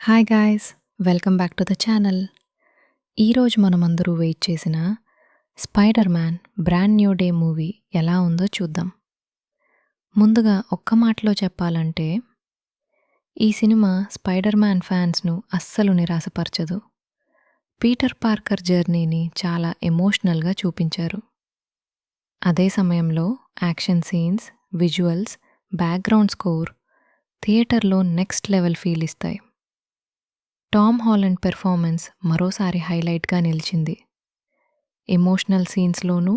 Hi guys, welcome back to the channel. ఈరోజు మనమందరూ wait చేసిన spider man brand new day movie ఎలా ఉందో చూద్దాం. ముందుగా ఒక్క మాటలో చెప్పాలంటే ఈ సినిమా స్పైడర్ మ్యాన్ ఫ్యాన్స్ను అస్సలు నిరాశపరచదు. పీటర్ పార్కర్ జర్నీని చాలా ఎమోషనల్గా చూపించారు. అదే సమయంలో action scenes, visuals, background score థియేటర్లో నెక్స్ట్ లెవెల్ ఫీల్ ఇస్తాయి. టామ్ హాలండ్ పెర్ఫార్మెన్స్ మరోసారి హైలైట్గా నిలిచింది. ఎమోషనల్ సీన్స్లోనూ,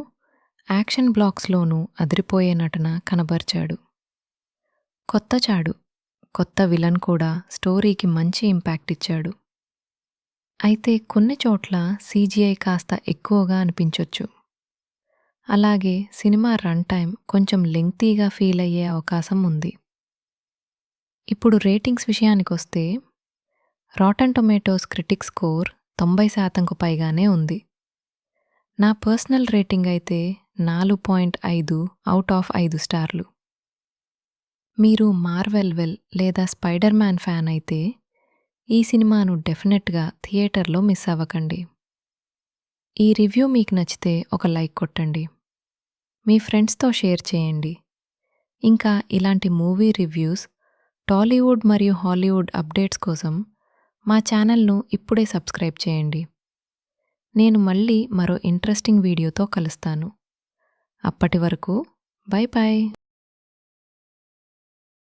యాక్షన్ బ్లాక్స్లోనూ అదిరిపోయే నటన కనబర్చాడు. కొత్త విలన్ కూడా స్టోరీకి మంచి ఇంపాక్ట్ ఇచ్చాడు. అయితే కొన్ని చోట్ల సీజీఐ కాస్త ఎక్కువగా అనిపించొచ్చు. అలాగే సినిమా రన్ టైం కొంచెం లెంగ్తీగా ఫీల్ అయ్యే అవకాశం ఉంది. ఇప్పుడు రేటింగ్స్ విషయానికొస్తే రాటన్ టొమాటోస్ క్రిటిక్ స్కోర్ 90%కు పైగానే ఉంది. నా పర్సనల్ రేటింగ్ అయితే 4.5 అవుట్ ఆఫ్ 5 స్టార్లు. మీరు మార్వెల్ లేదా స్పైడర్ మ్యాన్ ఫ్యాన్ అయితే ఈ సినిమాను డెఫినెట్గా థియేటర్లో మిస్ అవ్వకండి. ఈ రివ్యూ మీకు నచ్చితే ఒక లైక్ కొట్టండి, మీ ఫ్రెండ్స్తో షేర్ చేయండి. ఇంకా ఇలాంటి మూవీ రివ్యూస్, టాలీవుడ్ మరియు హాలీవుడ్ అప్డేట్స్ కోసం మా ఛానల్ను ఇప్పుడే సబ్స్క్రైబ్ చేయండి. నేను మళ్ళీ మరో ఇంట్రెస్టింగ్ వీడియోతో కలుస్తాను. అప్పటి వరకు బై బాయ్.